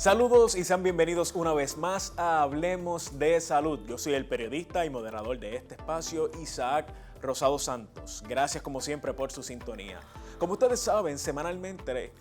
Saludos y sean bienvenidos una vez más a Hablemos de Salud. Yo soy el periodista y moderador de este espacio, Isaac Rosado Santos. Gracias como siempre por su sintonía. Como ustedes saben, semanalmente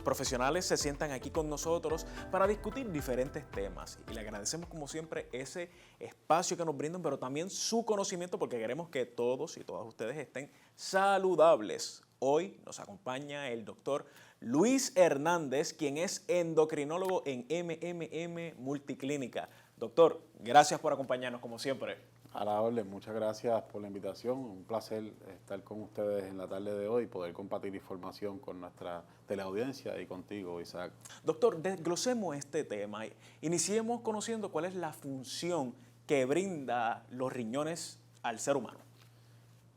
profesionales se sientan aquí con nosotros para discutir diferentes temas y le agradecemos como siempre ese espacio que nos brindan, pero también su conocimiento porque queremos que todos y todas ustedes estén saludables. Hoy nos acompaña el doctor Luis Hernández, quien es endocrinólogo en MMM Multiclínica. Doctor, gracias por acompañarnos como siempre. A la orden, muchas gracias por la invitación. Un placer estar con ustedes en la tarde de hoy y poder compartir información con nuestra teleaudiencia y contigo, Isaac. Doctor, desglosemos este tema. Iniciemos conociendo cuál es la función que brinda los riñones al ser humano.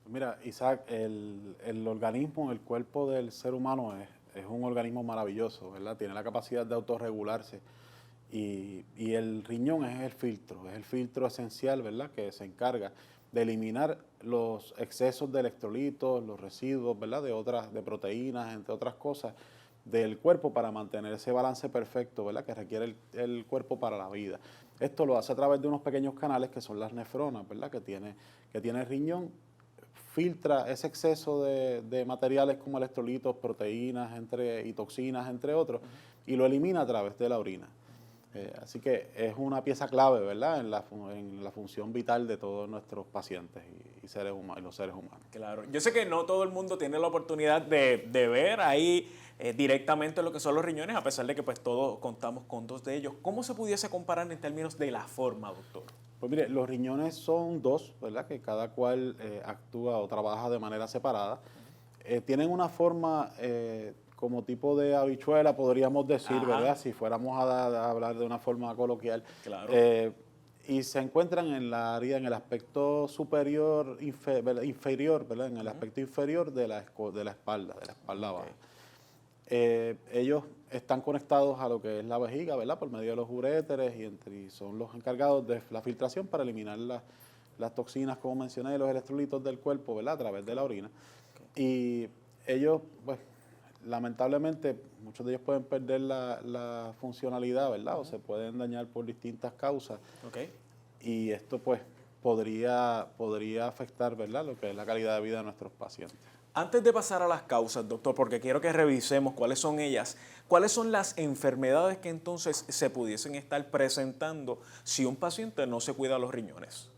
Mira, Isaac, el organismo, el cuerpo del ser humano es un organismo maravilloso, ¿verdad? Tiene la capacidad de autorregularse. Y el riñón es el filtro esencial, ¿verdad?, que se encarga de eliminar los excesos de electrolitos, los residuos, ¿verdad?, de proteínas, entre otras cosas, del cuerpo para mantener ese balance perfecto, ¿verdad?, que requiere el cuerpo para la vida. Esto lo hace a través de unos pequeños canales que son las nefronas, ¿verdad?, que tiene el riñón. Filtra ese exceso de materiales como electrolitos, proteínas y toxinas, entre otros, y lo elimina a través de la orina. Así que es una pieza clave, ¿verdad?, en la función vital de todos nuestros pacientes y los seres humanos. Claro, yo sé que no todo el mundo tiene la oportunidad de ver ahí directamente lo que son los riñones, a pesar de que pues todos contamos con dos de ellos. ¿Cómo se pudiese comparar en términos de la forma, doctor? Pues mire, los riñones son dos, ¿verdad?, que cada cual actúa o trabaja de manera separada. Tienen una forma como tipo de habichuela, podríamos decir, Ajá. ¿verdad?, si fuéramos a hablar de una forma coloquial. Claro. Y se encuentran en en el aspecto superior, inferior, ¿verdad?, en el aspecto inferior de la espalda baja. Ellos están conectados a lo que es la vejiga, ¿verdad?, por medio de los uréteres y son los encargados de la filtración para eliminar las toxinas, como mencioné, los electrolitos del cuerpo, ¿verdad?, a través de la orina. Y ellos, pues, lamentablemente, muchos de ellos pueden perder la funcionalidad, ¿verdad?, o se pueden dañar por distintas causas. Okay. Y esto, pues, podría afectar, ¿verdad?, lo que es la calidad de vida de nuestros pacientes. Antes de pasar a las causas, doctor, porque quiero que revisemos cuáles son ellas, cuáles son las enfermedades que entonces se pudiesen estar presentando si un paciente no se cuida los riñones.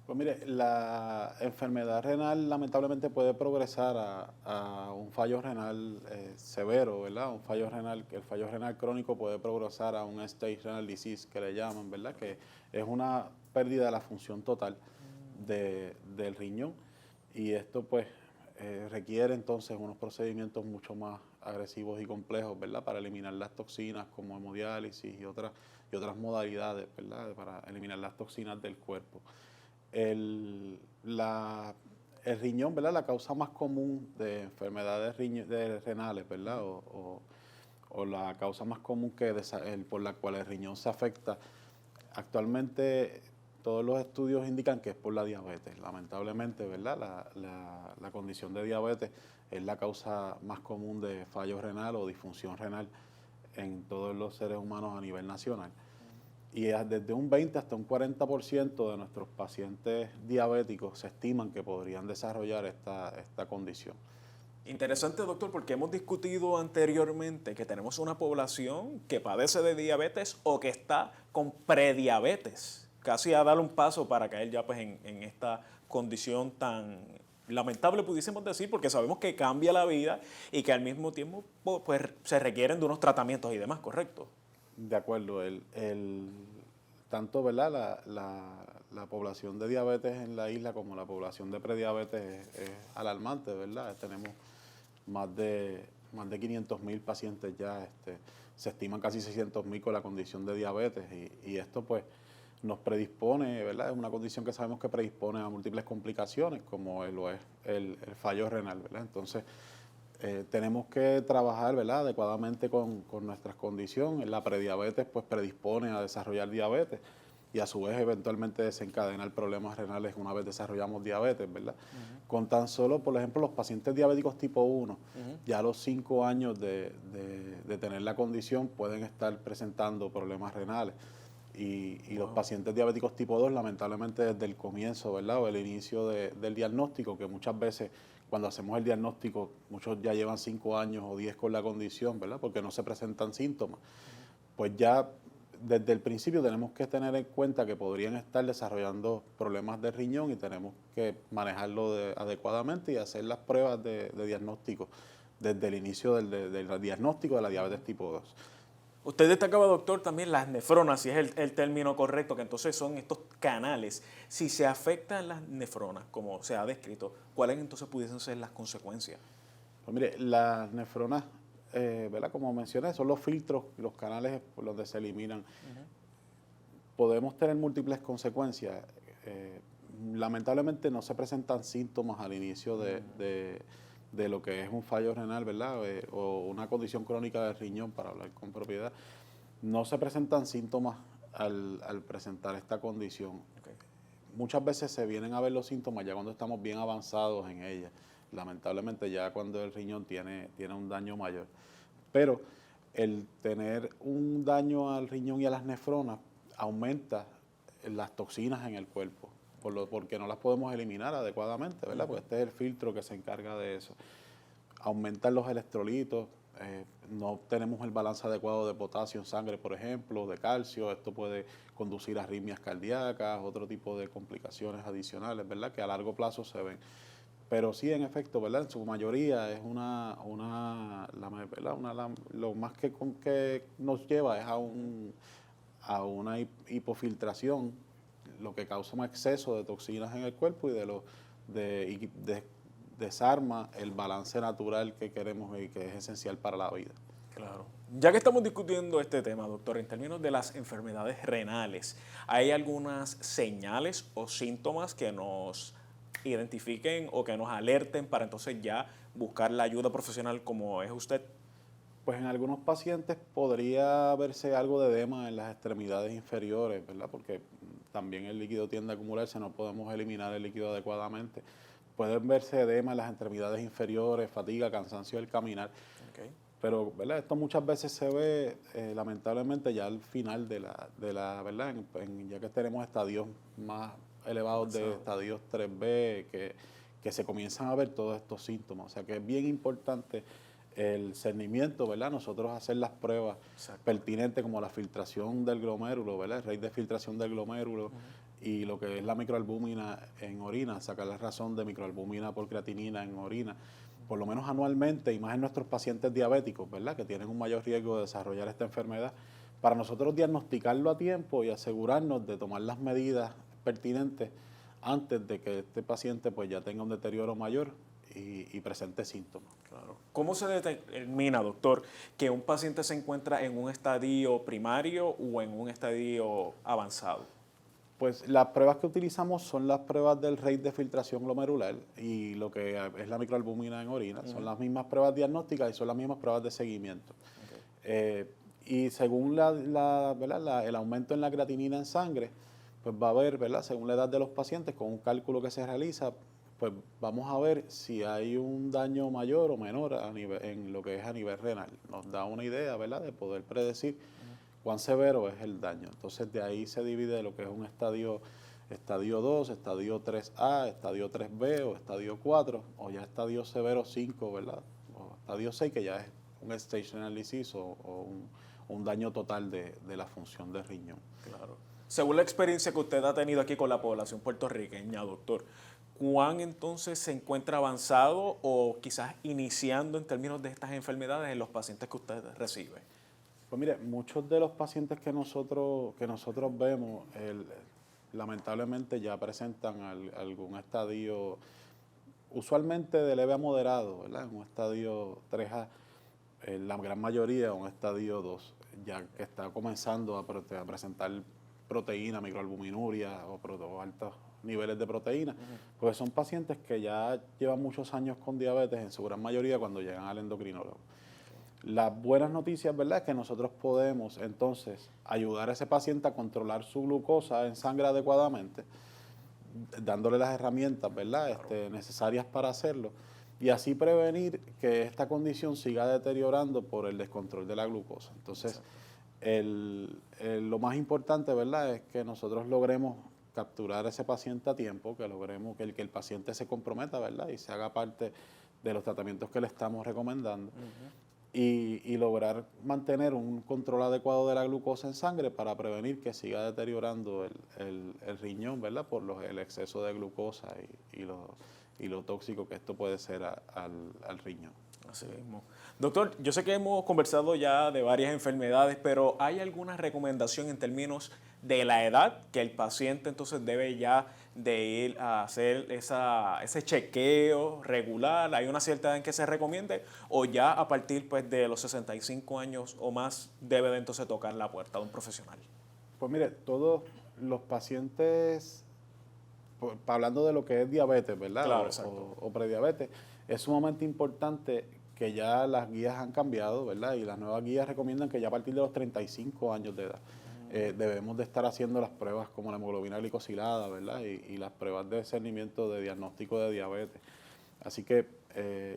Pues mire, la enfermedad renal lamentablemente puede progresar a un fallo renal severo, ¿verdad? El fallo renal crónico puede progresar a un stage renal disease, que le llaman, ¿verdad?, que es una pérdida de la función total del riñón. Y esto, pues, requiere entonces unos procedimientos mucho más agresivos y complejos, ¿verdad?, para eliminar las toxinas como hemodiálisis y otras modalidades, ¿verdad?, para eliminar las toxinas del cuerpo. El riñón, ¿verdad?, la causa más común de enfermedades renales, ¿verdad?, o la causa más común por la cual el riñón se afecta, actualmente todos los estudios indican que es por la diabetes. Lamentablemente, ¿verdad?, la condición de diabetes es la causa más común de fallo renal o disfunción renal en todos los seres humanos a nivel nacional. Y desde un 20 hasta un 40% de nuestros pacientes diabéticos se estiman que podrían desarrollar esta condición. Interesante, doctor, porque hemos discutido anteriormente que tenemos una población que padece de diabetes o que está con prediabetes, casi a dar un paso para caer ya pues en esta condición tan lamentable, pudiésemos decir, porque sabemos que cambia la vida y que al mismo tiempo pues, se requieren de unos tratamientos y demás, ¿correcto? De acuerdo, tanto, ¿verdad?, la población de diabetes en la isla como la población de prediabetes es alarmante, ¿verdad? Tenemos más de 500,000 pacientes ya, se estiman casi 600,000 con la condición de diabetes y esto, pues, nos predispone, ¿verdad? Es una condición que sabemos que predispone a múltiples complicaciones, como lo es el fallo renal, ¿verdad? Entonces, tenemos que trabajar, ¿verdad?, adecuadamente con nuestras condiciones. La prediabetes, pues, predispone a desarrollar diabetes. y a su vez eventualmente desencadenar problemas renales una vez desarrollamos diabetes, ¿verdad? Con tan solo, por ejemplo, los pacientes diabéticos tipo 1, ya a los 5 años de tener la condición pueden estar presentando problemas renales. Y los pacientes diabéticos tipo 2, lamentablemente desde el comienzo, ¿verdad? O el inicio del diagnóstico, que muchas veces cuando hacemos el diagnóstico, muchos ya llevan 5 años o 10 con la condición, ¿verdad? Porque no se presentan síntomas. Pues ya desde el principio tenemos que tener en cuenta que podrían estar desarrollando problemas de riñón y tenemos que manejarlo adecuadamente y hacer las pruebas de diagnóstico desde el inicio del diagnóstico de la diabetes tipo 2. Usted destacaba, doctor, también las nefronas, si es el término correcto, que entonces son estos canales. Si se afectan las nefronas, como se ha descrito, ¿cuáles entonces pudiesen ser las consecuencias? Pues mire, las nefronas, ¿verdad? Como mencioné, son los filtros, los canales por donde se eliminan. Podemos tener múltiples consecuencias. Lamentablemente no se presentan síntomas al inicio de lo que es un fallo renal, ¿verdad? O una condición crónica del riñón, para hablar con propiedad. No se presentan síntomas al presentar esta condición. Okay. Muchas veces se vienen a ver los síntomas ya cuando estamos bien avanzados en ella. Lamentablemente ya cuando el riñón tiene un daño mayor. Pero el tener un daño al riñón y a las nefronas aumenta las toxinas en el cuerpo, porque no las podemos eliminar adecuadamente, ¿verdad? Porque este es el filtro que se encarga de eso. Aumentan los electrolitos, no tenemos el balance adecuado de potasio en sangre, por ejemplo, de calcio. Esto puede conducir a arritmias cardíacas, otro tipo de complicaciones adicionales, ¿verdad? Que a largo plazo se ven. Pero sí, en efecto, ¿verdad? En su mayoría es lo más que nos lleva es a una hipofiltración, lo que causa un exceso de toxinas en el cuerpo y desarma el balance natural que queremos y que es esencial para la vida. Claro. Ya que estamos discutiendo este tema, doctor, en términos de las enfermedades renales, ¿hay algunas señales o síntomas que nos identifiquen o que nos alerten para entonces ya buscar la ayuda profesional como es usted? Pues en algunos pacientes podría verse algo de edema en las extremidades inferiores, ¿verdad? Porque también el líquido tiende a acumularse, no podemos eliminar el líquido adecuadamente. Pueden verse edema en las extremidades inferiores, fatiga, cansancio del caminar. Okay. Pero, ¿verdad? Esto muchas veces se ve, lamentablemente, ya al final de la ¿verdad? Ya que tenemos estadios más elevados de estadios 3B, que se comienzan a ver todos estos síntomas. O sea que es bien importante el cernimiento, ¿verdad? Nosotros hacer las pruebas pertinentes como la filtración del glomérulo, ¿verdad? El rate de filtración del glomérulo y lo que es la microalbúmina en orina, sacar la razón de microalbúmina por creatinina en orina, por lo menos anualmente, y más en nuestros pacientes diabéticos, ¿verdad? Que tienen un mayor riesgo de desarrollar esta enfermedad, para nosotros diagnosticarlo a tiempo y asegurarnos de tomar las medidas pertinentes antes de que este paciente pues ya tenga un deterioro mayor y presente síntomas. Claro. ¿Cómo se determina, doctor, que un paciente se encuentra en un estadio primario o en un estadio avanzado? Pues las pruebas que utilizamos son las pruebas del rate de filtración glomerular y lo que es la microalbúmina en orina. Son las mismas pruebas diagnósticas y son las mismas pruebas de seguimiento. Y según el aumento en la creatinina en sangre, pues va a haber, ¿verdad? Según la edad de los pacientes, con un cálculo que se realiza, pues vamos a ver si hay un daño mayor o menor en lo que es a nivel renal. Nos da una idea, ¿verdad?, de poder predecir cuán severo es el daño. Entonces de ahí se divide lo que es un estadio 2, estadio 3A, estadio 3B o estadio 4, o ya estadio severo 5, ¿verdad? O estadio 6, que ya es un stage renal disease o un daño total de la función del riñón. Claro. Según la experiencia que usted ha tenido aquí con la población puertorriqueña, doctor, ¿cuán entonces se encuentra avanzado o quizás iniciando en términos de estas enfermedades en los pacientes que usted recibe? Pues mire, muchos de los pacientes que nosotros vemos, lamentablemente ya presentan algún estadio, usualmente de leve a moderado, ¿verdad? Un estadio 3A, la gran mayoría un estadio 2, ya que está comenzando a presentar proteína, microalbuminuria o altos niveles de proteína, porque son pacientes que ya llevan muchos años con diabetes, en su gran mayoría cuando llegan al endocrinólogo. Las buenas noticias, ¿verdad?, es que nosotros podemos entonces ayudar a ese paciente a controlar su glucosa en sangre adecuadamente, dándole las herramientas, ¿verdad?, necesarias para hacerlo, y así prevenir que esta condición siga deteriorando por el descontrol de la glucosa. Entonces, lo más importante, ¿verdad?, es que nosotros logremos capturar a ese paciente a tiempo, que logremos que el paciente se comprometa, ¿verdad?, y se haga parte de los tratamientos que le estamos recomendando. Y lograr mantener un control adecuado de la glucosa en sangre para prevenir que siga deteriorando el riñón, ¿verdad?, por el exceso de glucosa y lo tóxico que esto puede ser al riñón. Así mismo. Doctor, yo sé que hemos conversado ya de varias enfermedades, pero ¿hay alguna recomendación en términos de la edad que el paciente entonces debe ya de ir a hacer ese chequeo regular? ¿Hay una cierta edad en que se recomiende o ya a partir pues, de los 65 años o más debe de entonces tocar la puerta de un profesional? Pues mire, todos los pacientes, hablando de lo que es diabetes, ¿verdad?, Claro, exacto. o prediabetes, es sumamente importante que ya las guías han cambiado, ¿verdad?, y las nuevas guías recomiendan que ya a partir de los 35 años de edad debemos de estar haciendo las pruebas como la hemoglobina glicosilada, ¿verdad?, y las pruebas de discernimiento de diagnóstico de diabetes. Así que,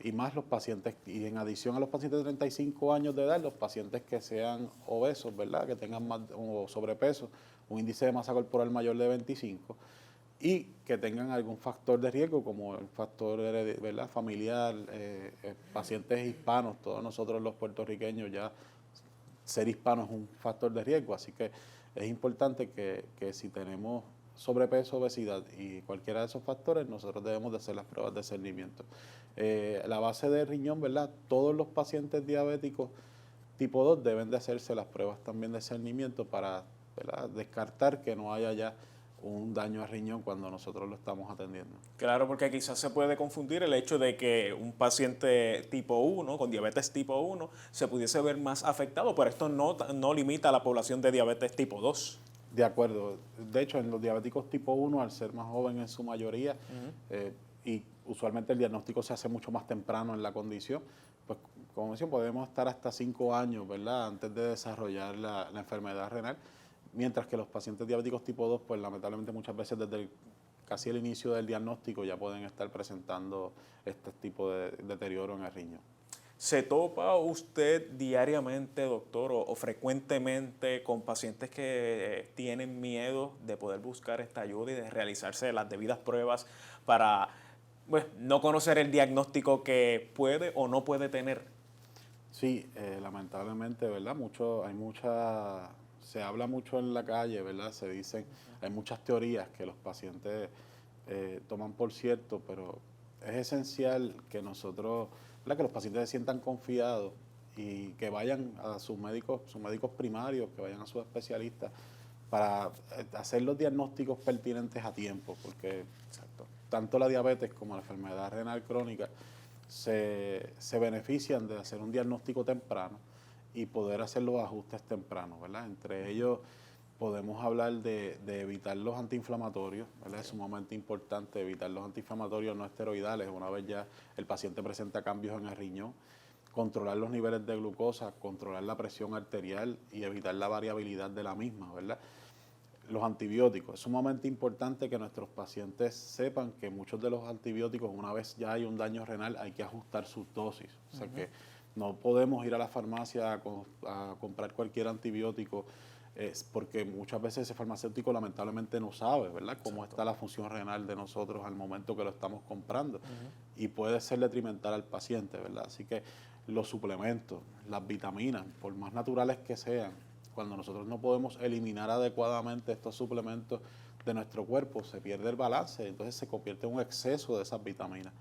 y más los pacientes, y en adición a los pacientes de 35 años de edad, los pacientes que sean obesos, ¿verdad?, que tengan más o sobrepeso, un índice de masa corporal mayor de 25, y que tengan algún factor de riesgo, como el factor, ¿verdad?, familiar, pacientes hispanos. Todos nosotros los puertorriqueños ya ser hispano es un factor de riesgo, así que es importante que si tenemos sobrepeso, obesidad y cualquiera de esos factores, nosotros debemos de hacer las pruebas de discernimiento. La base de riñón, ¿verdad?, todos los pacientes diabéticos tipo 2 deben de hacerse las pruebas también de discernimiento para, ¿verdad?, descartar que no haya ya un daño al riñón cuando nosotros lo estamos atendiendo. Claro, porque quizás se puede confundir el hecho de que un paciente tipo 1, con diabetes tipo 1, se pudiese ver más afectado, pero esto no limita a la población de diabetes tipo 2. De acuerdo. De hecho, en los diabéticos tipo 1, al ser más joven en su mayoría, y usualmente el diagnóstico se hace mucho más temprano en la condición, pues como decía, podemos estar hasta 5 años, ¿verdad?, antes de desarrollar la enfermedad renal, mientras que los pacientes diabéticos tipo 2, pues lamentablemente muchas veces desde casi el inicio del diagnóstico ya pueden estar presentando este tipo de deterioro en el riñón. ¿Se topa usted diariamente, doctor, o frecuentemente con pacientes que tienen miedo de poder buscar esta ayuda y de realizarse las debidas pruebas para pues, no conocer el diagnóstico que puede o no puede tener? Sí, lamentablemente, ¿verdad? Se habla mucho en la calle, ¿verdad? Se dicen, hay muchas teorías que los pacientes toman por cierto, pero es esencial que nosotros, ¿verdad?, que los pacientes se sientan confiados y que vayan a sus médicos primarios, que vayan a sus especialistas para hacer los diagnósticos pertinentes a tiempo, porque tanto la diabetes como la enfermedad renal crónica se benefician de hacer un diagnóstico temprano y poder hacer los ajustes tempranos, ¿verdad? Entre ellos podemos hablar de evitar los antiinflamatorios, ¿verdad? Es sumamente importante evitar los antiinflamatorios no esteroidales una vez ya el paciente presenta cambios en el riñón, controlar los niveles de glucosa, controlar la presión arterial y evitar la variabilidad de la misma, ¿verdad? Los antibióticos. Es sumamente importante que nuestros pacientes sepan que muchos de los antibióticos, una vez ya hay un daño renal, hay que ajustar sus dosis. O sea que no podemos ir a la farmacia a comprar cualquier antibiótico, porque muchas veces ese farmacéutico lamentablemente no sabe, ¿verdad?, cómo está la función renal de nosotros al momento que lo estamos comprando. Y puede ser detrimental al paciente, ¿verdad? Así que los suplementos, las vitaminas, por más naturales que sean, cuando nosotros no podemos eliminar adecuadamente estos suplementos de nuestro cuerpo, se pierde el balance, entonces se convierte en un exceso de esas vitaminas.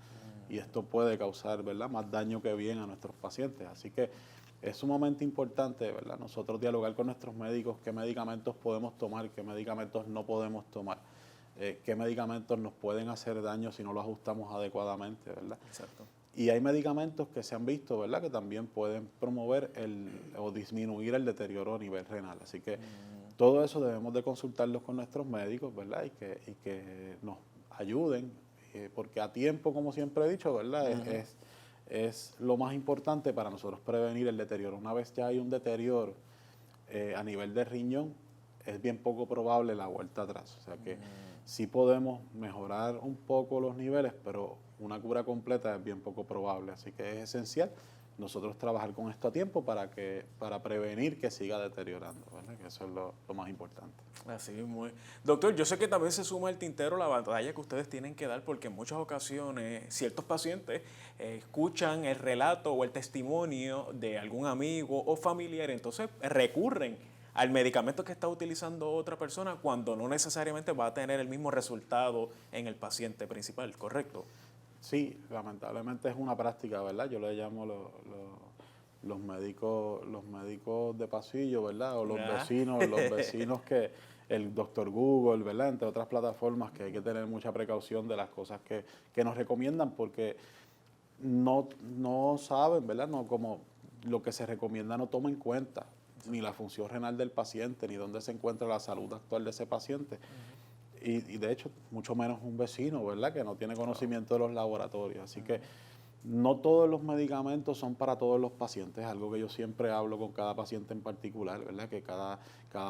Y esto puede causar, ¿verdad?, más daño que bien a nuestros pacientes. Así que es sumamente importante, ¿verdad?, nosotros dialogar con nuestros médicos qué medicamentos podemos tomar, qué medicamentos no podemos tomar, qué medicamentos nos pueden hacer daño si no los ajustamos adecuadamente, ¿verdad? Exacto. Y hay medicamentos que se han visto, ¿verdad?, que también pueden promover o disminuir el deterioro a nivel renal. Así que todo eso debemos de consultarlos con nuestros médicos, ¿verdad?, y que nos ayuden, porque a tiempo, como siempre he dicho, ¿verdad?, es lo más importante para nosotros prevenir el deterioro. Una vez ya hay un deterioro a nivel de riñón, es bien poco probable la vuelta atrás. O sea que sí podemos mejorar un poco los niveles, pero una cura completa es bien poco probable. Así que es esencial nosotros trabajar con esto a tiempo para prevenir que siga deteriorando, ¿verdad? Que eso es lo más importante. Así mismo es. Doctor, yo sé que también se suma al tintero la batalla que ustedes tienen que dar porque en muchas ocasiones ciertos pacientes escuchan el relato o el testimonio de algún amigo o familiar, entonces recurren al medicamento que está utilizando otra persona cuando no necesariamente va a tener el mismo resultado en el paciente principal, ¿correcto? Sí, lamentablemente es una práctica, ¿verdad? Yo le llamo los médicos de pasillo, ¿verdad? O los vecinos que el doctor Google, ¿verdad? Entre otras plataformas que hay que tener mucha precaución de las cosas que nos recomiendan porque no saben, ¿verdad? No, como lo que se recomienda no toma en cuenta ni la función renal del paciente, ni dónde se encuentra la salud actual de ese paciente. Y de hecho, mucho menos un vecino, ¿verdad? Que no tiene conocimiento de los laboratorios. Así que no todos los medicamentos son para todos los pacientes, algo que yo siempre hablo con cada paciente en particular, ¿verdad? Que cada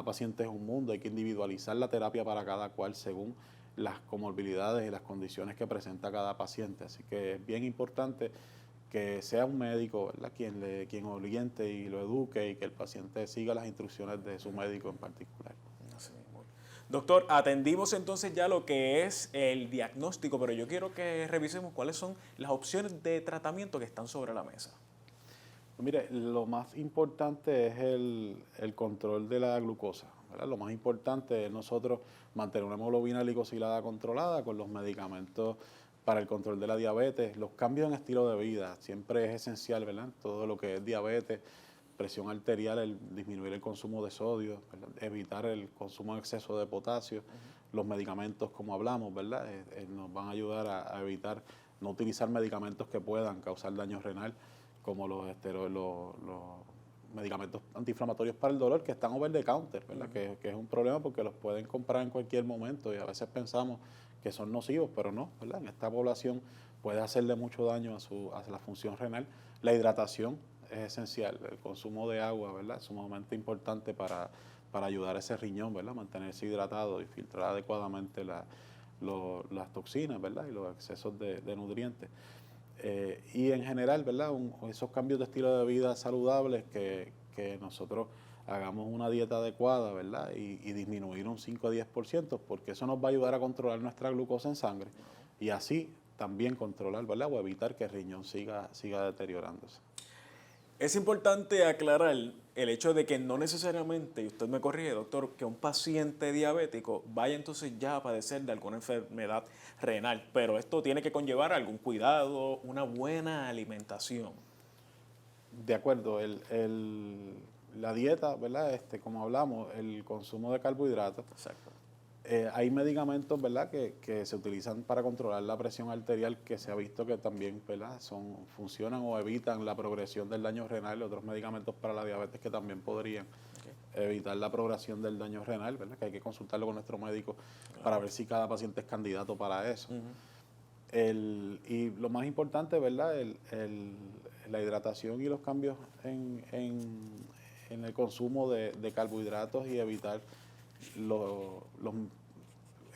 paciente es un mundo, hay que individualizar la terapia para cada cual según las comorbilidades y las condiciones que presenta cada paciente. Así que es bien importante que sea un médico, ¿verdad? Quien oriente y lo eduque y que el paciente siga las instrucciones de su médico en particular. Así mismo. Doctor, atendimos entonces ya lo que es el diagnóstico, pero yo quiero que revisemos cuáles son las opciones de tratamiento que están sobre la mesa. Pues mire, lo más importante es el control de la glucosa, ¿verdad? Lo más importante es nosotros mantener una hemoglobina glicosilada controlada con los medicamentos para el control de la diabetes. Los cambios en estilo de vida siempre es esencial, ¿verdad? Todo lo que es diabetes, presión arterial, el disminuir el consumo de sodio, ¿verdad? Evitar el consumo en exceso de potasio. Los medicamentos, como hablamos, ¿verdad? Nos van a ayudar a evitar no utilizar medicamentos que puedan causar daño renal, como los medicamentos antiinflamatorios para el dolor que están over the counter, ¿verdad? Que es un problema porque los pueden comprar en cualquier momento y a veces pensamos que son nocivos, pero no, ¿verdad? En esta población puede hacerle mucho daño a la función renal. La hidratación es esencial, el consumo de agua, ¿verdad? Es sumamente importante para ayudar a ese riñón, ¿verdad? Mantenerse hidratado y filtrar adecuadamente las toxinas, ¿verdad? Y los excesos de nutrientes. Y en general, ¿verdad? Esos cambios de estilo de vida saludables que nosotros hagamos una dieta adecuada, ¿verdad? Y disminuir un 5 a 10%, porque eso nos va a ayudar a controlar nuestra glucosa en sangre y así también controlar, ¿verdad? O evitar que el riñón siga deteriorándose. Es importante aclarar el hecho de que no necesariamente, y usted me corrige, doctor, que un paciente diabético vaya entonces ya a padecer de alguna enfermedad renal, pero esto tiene que conllevar algún cuidado, una buena alimentación. De acuerdo, la dieta, ¿verdad? Como hablamos, el consumo de carbohidratos. Exacto. Hay medicamentos, ¿verdad?, que se utilizan para controlar la presión arterial que se ha visto que también, ¿verdad?, funcionan o evitan la progresión del daño renal. Otros medicamentos para la diabetes que también podrían evitar la progresión del daño renal, ¿verdad?, que hay que consultarlo con nuestro médico para ver si cada paciente es candidato para eso. Y lo más importante, ¿verdad?, la hidratación y los cambios en el consumo de carbohidratos y evitar los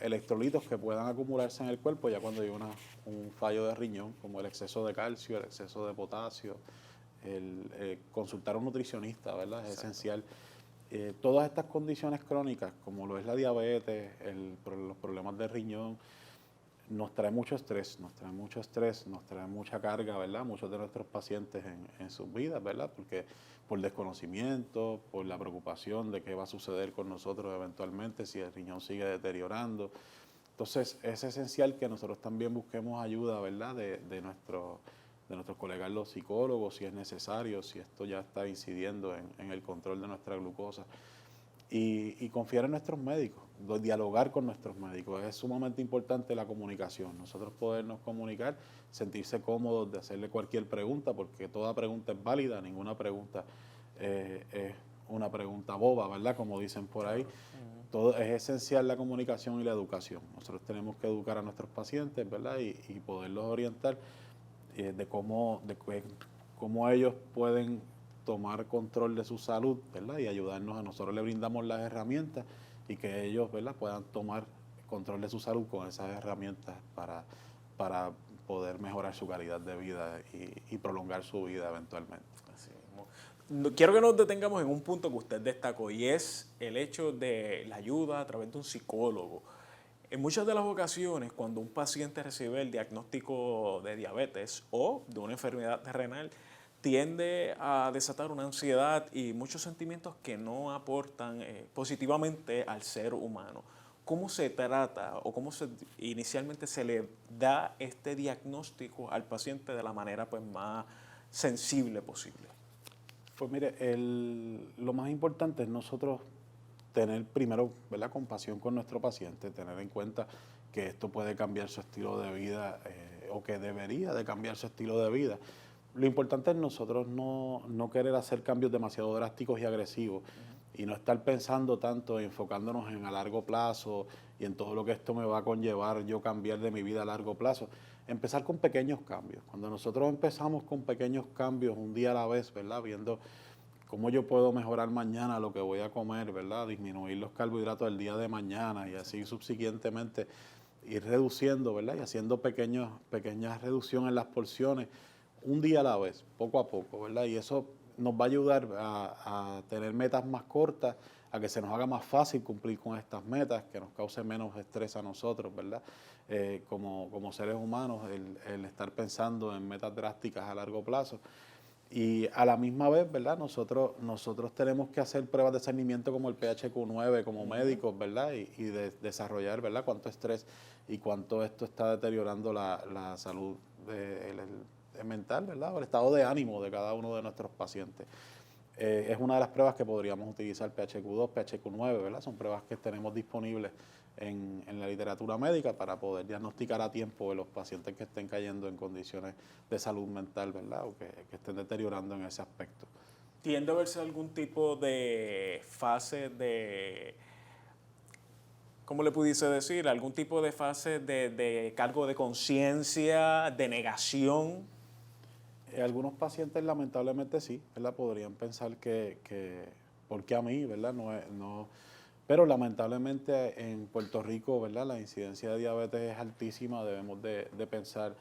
electrolitos que puedan acumularse en el cuerpo ya cuando hay un fallo de riñón, como el exceso de calcio, el exceso de potasio, consultar a un nutricionista, ¿verdad? Es esencial. Todas estas condiciones crónicas, como lo es la diabetes, los problemas de riñón, nos trae mucho estrés, nos trae mucha carga, ¿verdad? Muchos de nuestros pacientes en sus vidas, ¿verdad? Porque por desconocimiento, por la preocupación de qué va a suceder con nosotros eventualmente si el riñón sigue deteriorando. Entonces, es esencial que nosotros también busquemos ayuda, ¿verdad? De nuestros colegas los psicólogos, si es necesario, si esto ya está incidiendo en el control de nuestra glucosa. Y confiar en nuestros médicos, dialogar con nuestros médicos. Es sumamente importante la comunicación, nosotros podernos comunicar, sentirse cómodos de hacerle cualquier pregunta, porque toda pregunta es válida, ninguna pregunta es una pregunta boba, ¿verdad? Como dicen por ahí. Todo, es esencial la comunicación y la educación. Nosotros tenemos que educar a nuestros pacientes, ¿verdad? Y poderlos orientar cómo ellos pueden tomar control de su salud, ¿verdad? Y ayudarnos, a nosotros le brindamos las herramientas y que ellos, ¿verdad?, puedan tomar control de su salud con esas herramientas para poder mejorar su calidad de vida y prolongar su vida eventualmente. Así mismo. Quiero que nos detengamos en un punto que usted destacó y es el hecho de la ayuda a través de un psicólogo. En muchas de las ocasiones, cuando un paciente recibe el diagnóstico de diabetes o de una enfermedad renal, tiende a desatar una ansiedad y muchos sentimientos que no aportan positivamente al ser humano. ¿Cómo se trata o inicialmente se le da este diagnóstico al paciente de la manera pues, más sensible posible? Pues mire, lo más importante es nosotros tener primero, ¿verdad?, compasión con nuestro paciente, tener en cuenta que esto puede cambiar su estilo de vida o que debería de cambiar su estilo de vida. Lo importante es nosotros no querer hacer cambios demasiado drásticos y agresivos y no estar pensando tanto, enfocándonos en a largo plazo y en todo lo que esto me va a conllevar yo cambiar de mi vida a largo plazo. Empezar con pequeños cambios. Cuando nosotros empezamos con pequeños cambios un día a la vez, ¿verdad?, viendo cómo yo puedo mejorar mañana lo que voy a comer, ¿verdad?, disminuir los carbohidratos del día de mañana y así subsiguientemente ir reduciendo, ¿verdad?, y haciendo pequeñas reducciones en las porciones, un día a la vez, poco a poco, ¿verdad? Y eso nos va a ayudar a tener metas más cortas, a que se nos haga más fácil cumplir con estas metas, que nos cause menos estrés a nosotros, ¿verdad? Como seres humanos, el estar pensando en metas drásticas a largo plazo. Y a la misma vez, ¿verdad?, nosotros tenemos que hacer pruebas de cernimiento como el PHQ-9 como médicos, ¿verdad? Desarrollar, ¿verdad?, cuánto estrés y cuánto esto está deteriorando la salud mental, ¿verdad?, o el estado de ánimo de cada uno de nuestros pacientes. Es una de las pruebas que podríamos utilizar, PHQ-2, PHQ-9, ¿verdad? Son pruebas que tenemos disponibles en la literatura médica para poder diagnosticar a tiempo de los pacientes que estén cayendo en condiciones de salud mental, ¿verdad?, o que estén deteriorando en ese aspecto. ¿Tiende a verse algún tipo de fase de, cómo le pudiese decir, algún tipo de fase de cargo de conciencia, de negación? Algunos pacientes lamentablemente sí, ¿verdad? Podrían pensar ¿por qué a mí, verdad? Pero lamentablemente en Puerto Rico, ¿verdad?, la incidencia de diabetes es altísima, debemos de pensar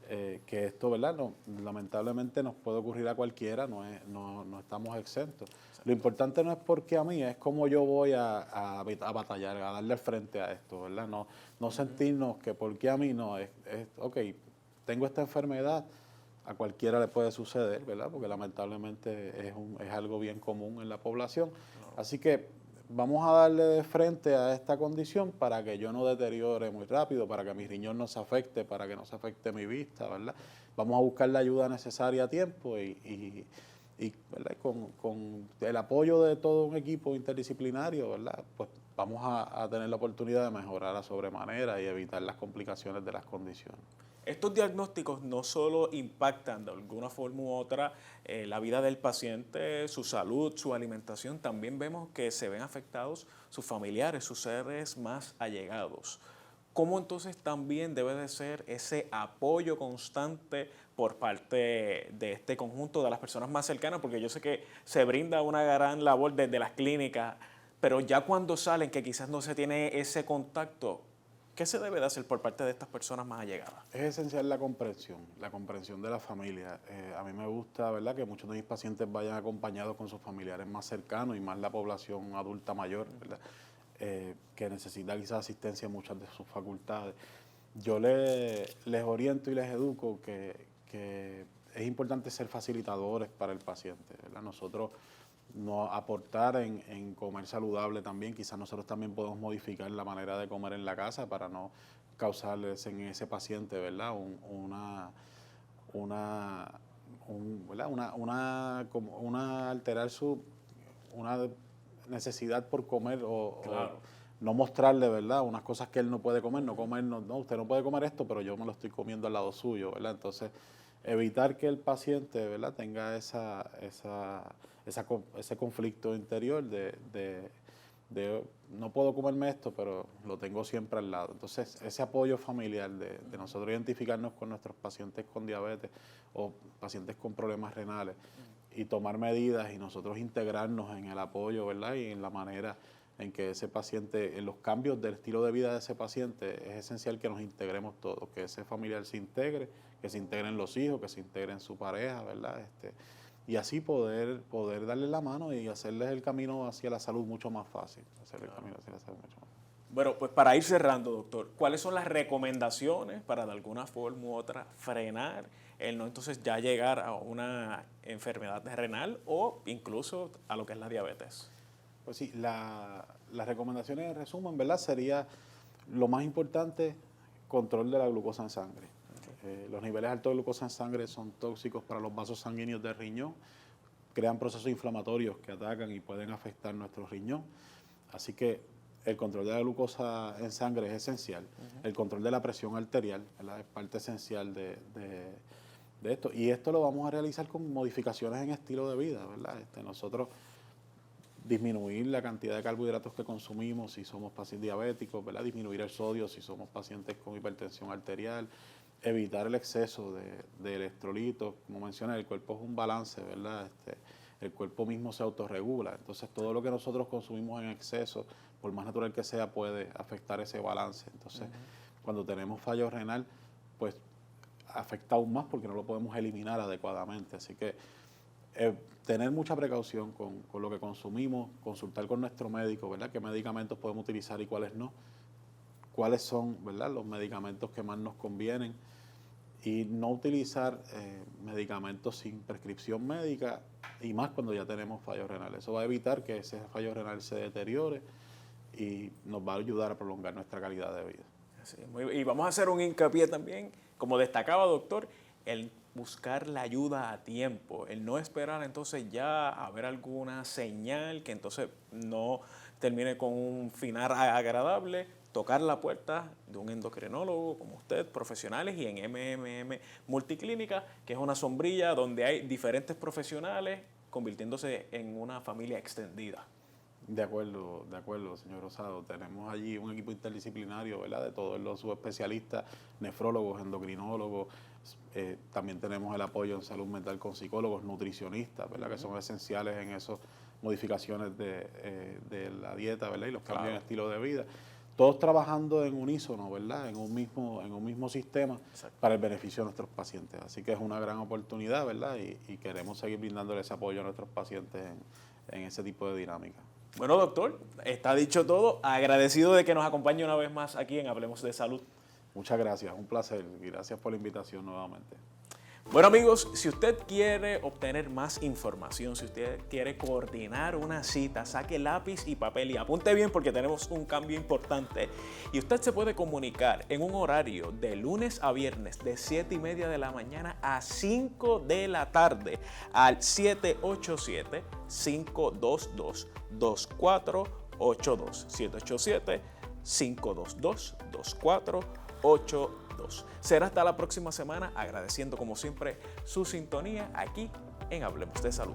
que esto, ¿verdad?, lamentablemente nos puede ocurrir a cualquiera, no estamos exentos. Lo importante no es por qué a mí, es cómo yo voy a batallar, a darle frente a esto, ¿verdad? No sentirnos que por qué a mí no, ok, tengo esta enfermedad, a cualquiera le puede suceder, ¿verdad? Porque lamentablemente es algo bien común en la población. Así que vamos a darle de frente a esta condición para que yo no deteriore muy rápido, para que mi riñón no se afecte, para que no se afecte mi vista, ¿verdad? Vamos a buscar la ayuda necesaria a tiempo y ¿verdad?, con el apoyo de todo un equipo interdisciplinario, ¿verdad?, pues vamos a tener la oportunidad de mejorar a sobremanera y evitar las complicaciones de las condiciones. Estos diagnósticos no solo impactan de alguna forma u otra la vida del paciente, su salud, su alimentación, también vemos que se ven afectados sus familiares, sus seres más allegados. ¿Cómo entonces también debe de ser ese apoyo constante por parte de este conjunto de las personas más cercanas? Porque yo sé que se brinda una gran labor desde las clínicas, pero ya cuando salen, que quizás no se tiene ese contacto, ¿qué se debe de hacer por parte de estas personas más allegadas? Es esencial la comprensión de la familia. A mí me gusta, ¿verdad?, que muchos de mis pacientes vayan acompañados con sus familiares más cercanos y más la población adulta mayor, ¿verdad?, que necesita quizás asistencia en muchas de sus facultades. Yo les oriento y les educo que es importante ser facilitadores para el paciente, ¿verdad? Nosotros no aportar en comer saludable también. Quizás nosotros también podemos modificar la manera de comer en la casa para no causarles en ese paciente, ¿verdad?, alterar una necesidad por comer o Claro. no mostrarle, ¿verdad?, unas cosas que él no puede comer, no, usted no puede comer esto, pero yo me lo estoy comiendo al lado suyo, ¿verdad? Entonces, evitar que el paciente, ¿verdad?, tenga ese conflicto interior no puedo comerme esto, pero lo tengo siempre al lado. Entonces, ese apoyo familiar de nosotros identificarnos con nuestros pacientes con diabetes o pacientes con problemas renales y tomar medidas y nosotros integrarnos en el apoyo, ¿verdad? Y en la manera en que ese paciente, en los cambios del estilo de vida de ese paciente, es esencial que nos integremos todos, que ese familiar se integre, que se integren los hijos, que se integren su pareja, ¿verdad? Y así poder darle la mano y hacerles el camino hacia la salud mucho más fácil. Bueno, pues para ir cerrando, doctor, ¿cuáles son las recomendaciones para de alguna forma u otra frenar el no entonces ya llegar a una enfermedad renal o incluso a lo que es la diabetes? Pues sí, las recomendaciones en resumen, ¿verdad? Sería lo más importante, control de la glucosa en sangre. Los niveles altos de glucosa en sangre son tóxicos para los vasos sanguíneos del riñón, crean procesos inflamatorios que atacan y pueden afectar nuestro riñón. Así que el control de la glucosa en sangre es esencial. El control de la presión arterial, ¿verdad? Es parte esencial de esto. Y esto lo vamos a realizar con modificaciones en estilo de vida, ¿verdad? Nosotros disminuir la cantidad de carbohidratos que consumimos si somos pacientes diabéticos, ¿verdad? Disminuir el sodio si somos pacientes con hipertensión arterial, evitar el exceso de electrolitos. Como mencioné, el cuerpo es un balance, ¿verdad? El cuerpo mismo se autorregula. Entonces, todo lo que nosotros consumimos en exceso, por más natural que sea, puede afectar ese balance. Entonces, cuando tenemos fallo renal, pues afecta aún más porque no lo podemos eliminar adecuadamente. Así que tener mucha precaución con lo que consumimos, consultar con nuestro médico, ¿verdad? Qué medicamentos podemos utilizar y cuáles no. Cuáles son, ¿verdad?, los medicamentos que más nos convienen. Y no utilizar medicamentos sin prescripción médica y más cuando ya tenemos fallo renal. Eso va a evitar que ese fallo renal se deteriore y nos va a ayudar a prolongar nuestra calidad de vida. Sí, y vamos a hacer un hincapié también, como destacaba doctor, el buscar la ayuda a tiempo, el no esperar entonces ya a ver alguna señal que entonces no termine con un final agradable, tocar la puerta de un endocrinólogo como usted, profesionales, y en MMM Multiclínica, que es una sombrilla donde hay diferentes profesionales convirtiéndose en una familia extendida. De acuerdo, señor Rosado. Tenemos allí un equipo interdisciplinario, ¿verdad?, de todos los subespecialistas, nefrólogos, endocrinólogos. También tenemos el apoyo en salud mental con psicólogos, nutricionistas, ¿verdad?, que son esenciales en esas modificaciones de la dieta, ¿verdad?, y los cambios en estilo de vida. Todos trabajando en unísono, ¿verdad?, en un mismo sistema. Exacto. Para el beneficio de nuestros pacientes. Así que es una gran oportunidad, ¿verdad?, y queremos seguir brindándole ese apoyo a nuestros pacientes en ese tipo de dinámica. Bueno, doctor, está dicho todo. Agradecido de que nos acompañe una vez más aquí en Hablemos de Salud. Muchas gracias, un placer. Gracias por la invitación nuevamente. Bueno, amigos, si usted quiere obtener más información, si usted quiere coordinar una cita, saque lápiz y papel y apunte bien porque tenemos un cambio importante. Y usted se puede comunicar en un horario de lunes a viernes de 7:30 de la mañana a 5 de la tarde al 787-522-2482. 787-522-2482. Será hasta la próxima semana, agradeciendo como siempre su sintonía aquí en Hablemos de Salud.